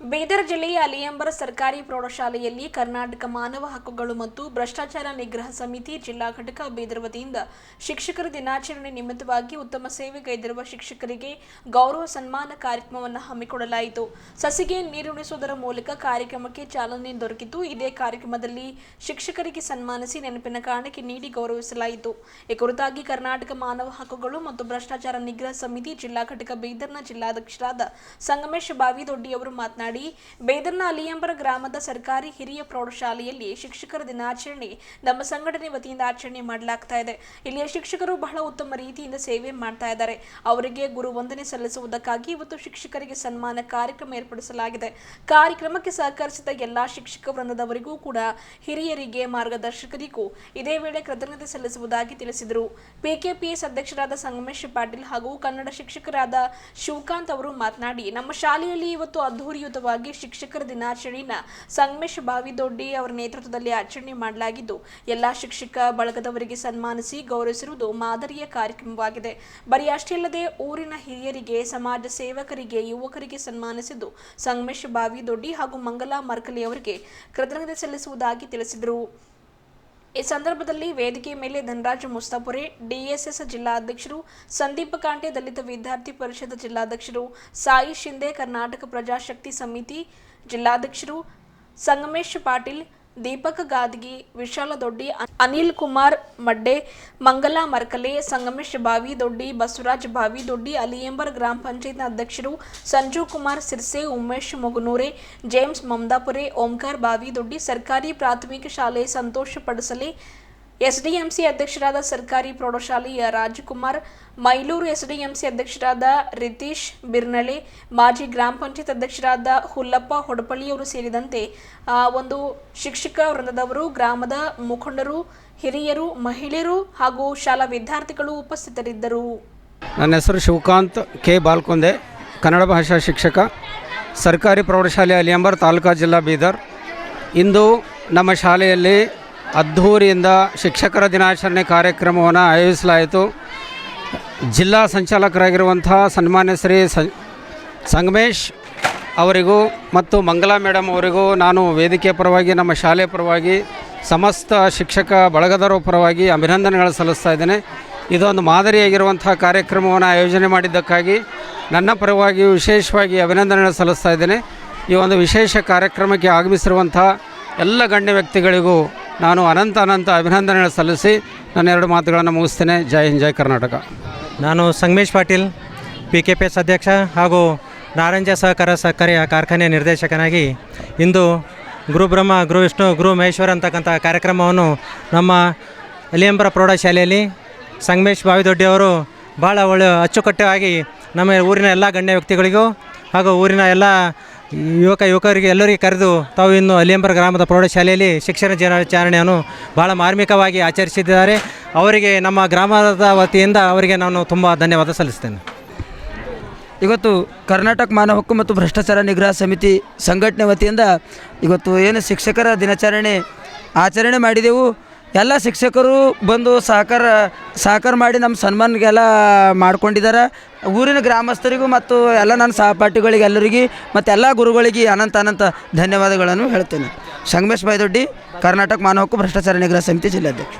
ಬೀದರ್ ಜಿಲ್ಲೆಯ ಅಲಿಯಂಬರ ಸರ್ಕಾರಿ ಪ್ರೌಢಶಾಲೆಯಲ್ಲಿ ಕರ್ನಾಟಕ ಮಾನವ ಹಕ್ಕುಗಳು ಮತ್ತು ಭ್ರಷ್ಟಾಚಾರ ನಿಗ್ರಹ ಸಮಿತಿ ಜಿಲ್ಲಾ ಘಟಕ ಬೀದರ್ ವತಿಯಿಂದ ಶಿಕ್ಷಕರ ದಿನಾಚರಣೆ ನಿಮಿತ್ತವಾಗಿ ಉತ್ತಮ ಸೇವೆಗೈದಿರುವ ಶಿಕ್ಷಕರಿಗೆ ಗೌರವ ಸನ್ಮಾನ ಕಾರ್ಯಕ್ರಮವನ್ನು ಹಮ್ಮಿಕೊಳ್ಳಲಾಯಿತು. ಸಸಿಗೆ ನೀರುಣಿಸುವುದರ ಮೂಲಕ ಕಾರ್ಯಕ್ರಮಕ್ಕೆ ಚಾಲನೆ ದೊರಕಿತು. ಇದೇ ಕಾರ್ಯಕ್ರಮದಲ್ಲಿ ಶಿಕ್ಷಕರಿಗೆ ಸನ್ಮಾನಿಸಿ ನೆನಪಿನ ಕಾಣಿಕೆ ನೀಡಿ ಗೌರವಿಸಲಾಯಿತು. ಈ ಕುರಿತಾಗಿ ಕರ್ನಾಟಕ ಮಾನವ ಹಕ್ಕುಗಳು ಮತ್ತು ಭ್ರಷ್ಟಾಚಾರ ನಿಗ್ರಹ ಸಮಿತಿ ಜಿಲ್ಲಾ ಘಟಕ ಬೀದರ್ನ ಜಿಲ್ಲಾಧ್ಯಕ್ಷರಾದ ಸಂಗಮೇಶ್ ಬಾವಿದೊಡ್ಡಿ ಅವರು ಮಾತನಾಡಿ, ಬೀದರ್ನ ಅಲಿಯಂಬರ ಗ್ರಾಮದ ಸರ್ಕಾರಿ ಹಿರಿಯ ಪ್ರೌಢಶಾಲೆಯಲ್ಲಿ ಶಿಕ್ಷಕರ ದಿನಾಚರಣೆ ನಮ್ಮ ಸಂಘಟನೆ ವತಿಯಿಂದ ಆಚರಣೆ ಮಾಡಲಾಗ್ತಾ ಇದೆ. ಇಲ್ಲಿಯ ಶಿಕ್ಷಕರು ಬಹಳ ಉತ್ತಮ ರೀತಿಯಿಂದ ಸೇವೆ ಮಾಡ್ತಾ ಇದ್ದಾರೆ. ಅವರಿಗೆ ಗುರು ವಂದನೆ ಸಲ್ಲಿಸುವುದಕ್ಕಾಗಿ ಇವತ್ತು ಶಿಕ್ಷಕರಿಗೆ ಸನ್ಮಾನ ಕಾರ್ಯಕ್ರಮ ಏರ್ಪಡಿಸಲಾಗಿದೆ. ಕಾರ್ಯಕ್ರಮಕ್ಕೆ ಸಹಕರಿಸಿದ ಎಲ್ಲಾ ಶಿಕ್ಷಕ ವೃಂದದವರಿಗೂ ಕೂಡ ಹಿರಿಯರಿಗೆ ಮಾರ್ಗದರ್ಶಕರಿಗೂ ಇದೇ ವೇಳೆ ಕೃತಜ್ಞತೆ ಸಲ್ಲಿಸುವುದಾಗಿ ತಿಳಿಸಿದರು. ಪಿಕೆಪಿಎಸ್ ಅಧ್ಯಕ್ಷರಾದ ಸಂಗಮೇಶ್ ಪಾಟೀಲ್ ಹಾಗೂ ಕನ್ನಡ ಶಿಕ್ಷಕರಾದ ಶಿವಕಾಂತ್ ಅವರು ಮಾತನಾಡಿ, ನಮ್ಮ ಶಾಲೆಯಲ್ಲಿ ಇವತ್ತು ಅದ್ಧೂರಿಯುತವಾಗಿ ಶಿಕ್ಷಕರ ದಿನಾಚರಣೆಯನ್ನ ಸಂಗಮೇಶ್ ಬಾವಿದೊಡ್ಡಿ ಅವರ ನೇತೃತ್ವದಲ್ಲಿ ಆಚರಣೆ ಮಾಡಲಾಗಿದ್ದು, ಎಲ್ಲಾ ಶಿಕ್ಷಕ ಬಳಗದವರಿಗೆ ಸನ್ಮಾನಿಸಿ ಗೌರವಿಸಿರುವುದು ಮಾದರಿಯ ಕಾರ್ಯಕ್ರಮವಾಗಿದೆ. ಬರೀ ಅಷ್ಟೇ ಅಲ್ಲದೆ ಊರಿನ ಹಿರಿಯರಿಗೆ, ಸಮಾಜ ಸೇವಕರಿಗೆ, ಯುವಕರಿಗೆ ಸನ್ಮಾನಿಸಿದ್ದು ಸಂಗಮೇಶ್ ಬಾವಿದೊಡ್ಡಿ ಹಾಗೂ ಮಂಗಲಾ ಮರ್ಕಲಿ ಅವರಿಗೆ ಕೃತಜ್ಞತೆ ಸಲ್ಲಿಸುವುದಾಗಿ ತಿಳಿಸಿದರು. ಈ ಸಂದರ್ಭದಲ್ಲಿ ವೇದಿಕೆ ಮೇಲೆ ಧನರಾಜ್ ಮುಸ್ತಾಪುರೆ, ಡಿಎಸ್ಎಸ್ ಜಿಲ್ಲಾಧ್ಯಕ್ಷರು ಸಂದೀಪ್ ಕಾಂಟೆ, ದಲಿತ ವಿದ್ಯಾರ್ಥಿ ಪರಿಷತ್ ಜಿಲ್ಲಾಧ್ಯಕ್ಷರು ಸಾಯಿ ಶಿಂದೆ, ಕರ್ನಾಟಕ ಪ್ರಜಾಶಕ್ತಿ ಸಮಿತಿ ಜಿಲ್ಲಾಧ್ಯಕ್ಷರು ಸಂಗಮೇಶ್ ಪಾಟೀಲ್, ದೀಪಕ್ ಗಾದಗಿ, ವಿಶಾಲ ದೊಡ್ಡಿ, ಅನಿಲ್ ಕುಮಾರ್ ಮಡ್ಡೆ, ಮಂಗಲಾ ಮರ್ಕಲೆ, ಸಂಗಮೇಶ್ ಬಾವಿದೊಡ್ಡಿ, ಬಸವರಾಜ್ ಬಾವಿದೊಡ್ಡಿ, ಅಲಿಯಂಬರ್ ಗ್ರಾಮ ಪಂಚಾಯತ್ ಅಧ್ಯಕ್ಷರು ಸಂಜು ಕುಮಾರ್ ಸಿರ್ಸೆ, ಉಮೇಶ್ ಮುಗನೂರೆ, ಜೇಮ್ಸ್ ಮಮದಾಪುರೆ, ಓಂಕಾರ್ ಬಾವಿದೊಡ್ಡಿ, ಸರ್ಕಾರಿ ಪ್ರಾಥಮಿಕ ಶಾಲೆ ಸಂತೋಷ ಪಡಸಲೆ, ಎಸ್ಡಿಎಂಸಿ ಅಧ್ಯಕ್ಷರಾದ ಸರ್ಕಾರಿ ಪ್ರೌಢಶಾಲೆಯ ರಾಜಕುಮಾರ್, ಮೈಲೂರು ಎಸ್ಡಿಎಂಸಿ ಅಧ್ಯಕ್ಷರಾದ ರಿತೀಶ್ ಬಿರ್ನಳೆ, ಮಾಜಿ ಗ್ರಾಮ ಪಂಚಾಯತ್ ಅಧ್ಯಕ್ಷರಾದ ಹುಲ್ಲಪ್ಪ ಹೊಡಪಳ್ಳಿಯವರು ಸೇರಿದಂತೆ ಒಂದು ಶಿಕ್ಷಕ ವೃಂದದವರು, ಗ್ರಾಮದ ಮುಖಂಡರು, ಹಿರಿಯರು, ಮಹಿಳೆಯರು ಹಾಗೂ ಶಾಲಾ ವಿದ್ಯಾರ್ಥಿಗಳು ಉಪಸ್ಥಿತರಿದ್ದರು. ನನ್ನ ಹೆಸರು ಶಿವಕಾಂತ್ ಕೆ ಬಾಲ್ಕೊಂಡೆ, ಕನ್ನಡ ಭಾಷಾ ಶಿಕ್ಷಕ, ಸರ್ಕಾರಿ ಪ್ರೌಢಶಾಲೆ ಅಲಿಯಂಬರ್, ತಾಲೂಕಾ ಜಿಲ್ಲಾ ಬೀದರ್. ಇಂದು ನಮ್ಮ ಶಾಲೆಯಲ್ಲಿ ಅದ್ಧೂರಿಯಿಂದ ಶಿಕ್ಷಕರ ದಿನಾಚರಣೆ ಕಾರ್ಯಕ್ರಮವನ್ನು ಆಯೋಜಿಸಲಾಯಿತು. ಜಿಲ್ಲಾ ಸಂಚಾಲಕರಾಗಿರುವಂಥ ಸನ್ಮಾನ್ಯ ಶ್ರೀ ಸಂಗಮೇಶ್ ಅವರಿಗೂ ಮತ್ತು ಮಂಗಲಾ ಮೇಡಮ್ ಅವರಿಗೂ ನಾನು ವೇದಿಕೆ ಪರವಾಗಿ, ನಮ್ಮ ಶಾಲೆ ಪರವಾಗಿ, ಸಮಸ್ತ ಶಿಕ್ಷಕ ಬಳಗದವರ ಪರವಾಗಿ ಅಭಿನಂದನೆಗಳು ಸಲ್ಲಿಸ್ತಾ ಇದ್ದೇನೆ. ಇದೊಂದು ಮಾದರಿಯಾಗಿರುವಂಥ ಕಾರ್ಯಕ್ರಮವನ್ನು ಆಯೋಜನೆ ಮಾಡಿದ್ದಕ್ಕಾಗಿ ನನ್ನ ಪರವಾಗಿ ವಿಶೇಷವಾಗಿ ಅಭಿನಂದನೆಗಳು ಸಲ್ಲಿಸ್ತಾ ಇದ್ದೇನೆ. ಈ ಒಂದು ವಿಶೇಷ ಕಾರ್ಯಕ್ರಮಕ್ಕೆ ಆಗಮಿಸಿರುವಂಥ ಎಲ್ಲ ಗಣ್ಯ ವ್ಯಕ್ತಿಗಳಿಗೂ ನಾನು ಅನಂತ ಅಭಿನಂದನೆಗಳು ಸಲ್ಲಿಸಿ ನನ್ನ ಎರಡು ಮಾತುಗಳನ್ನು ಮುಗಿಸ್ತೇನೆ. ಜೈ ಹಿಂದ್, ಜೈ ಕರ್ನಾಟಕ. ನಾನು ಸಂಗಮೇಶ್ ಪಾಟೀಲ್, ಪಿಕೆಪಿಎಸ್ ಅಧ್ಯಕ್ಷ ಹಾಗೂ ನಾರಂಜ ಸಹಕಾರ ಸಹಕಾರಿ ಕಾರ್ಖಾನೆ ನಿರ್ದೇಶಕನಾಗಿ ಇಂದು ಗುರು ಬ್ರಹ್ಮ, ಗುರು ವಿಷ್ಣು, ಗುರು ಮಹೇಶ್ವರ ಅಂತಕ್ಕಂಥ ಕಾರ್ಯಕ್ರಮವನ್ನು ನಮ್ಮ ಅಲಿಯಂಬರ ಪ್ರೌಢಶಾಲೆಯಲ್ಲಿ ಸಂಗಮೇಶ್ ಬಾವಿದೊಡ್ಡಿ ಅವರು ಭಾಳ ಅಚ್ಚುಕಟ್ಟಾಗಿ ನಮ್ಮ ಊರಿನ ಎಲ್ಲ ಗಣ್ಯ ವ್ಯಕ್ತಿಗಳಿಗೂ ಹಾಗೂ ಊರಿನ ಎಲ್ಲ ಯುವಕರಿಗೆ ಎಲ್ಲರಿಗೆ ಕರೆದು ತಾವು ಇನ್ನು ಅಲಿಯಂಬರ ಗ್ರಾಮದ ಪ್ರೌಢಶಾಲೆಯಲ್ಲಿ ಶಿಕ್ಷಣ ದಿನಾಚರಣೆಯನ್ನು ಭಾಳ ಮಾರ್ಮಿಕವಾಗಿ ಆಚರಿಸಿದ್ದಾರೆ. ಅವರಿಗೆ ನಮ್ಮ ಗ್ರಾಮದ ವತಿಯಿಂದ ಅವರಿಗೆ ನಾನು ತುಂಬ ಧನ್ಯವಾದ ಸಲ್ಲಿಸ್ತೇನೆ. ಇವತ್ತು ಕರ್ನಾಟಕ ಮಾನವ ಹಕ್ಕು ಮತ್ತು ಭ್ರಷ್ಟಾಚಾರ ನಿಗ್ರಹ ಸಮಿತಿ ಸಂಘಟನೆ ವತಿಯಿಂದ ಇವತ್ತು ಏನು ಶಿಕ್ಷಕರ ದಿನಾಚರಣೆ ಆಚರಣೆ ಮಾಡಿದೆವು. ಎಲ್ಲ ಶಿಕ್ಷಕರು ಬಂದು ಸಹಕಾರ ಮಾಡಿ ನಮ್ಮ ಸನ್ಮಾನಗೆಲ್ಲ ಮಾಡ್ಕೊಂಡಿದ್ದಾರೆ. ಊರಿನ ಗ್ರಾಮಸ್ಥರಿಗೂ ಮತ್ತು ಎಲ್ಲ ನನ್ನ ಸಹಪಾಠಿಗಳಿಗೆ ಎಲ್ಲರಿಗೆ ಮತ್ತು ಎಲ್ಲ ಗುರುಗಳಿಗೆ ಅನಂತ ಧನ್ಯವಾದಗಳನ್ನು ಹೇಳ್ತೇನೆ. ಸಂಗಮೇಶ್ ಬಾವಿದೊಡ್ಡಿ, ಕರ್ನಾಟಕ ಮಾನವ ಹಕ್ಕು ಭ್ರಷ್ಟಾಚಾರ ನಿಗ್ರಹ ಸಮಿತಿ ಜಿಲ್ಲಾಧ್ಯಕ್ಷ.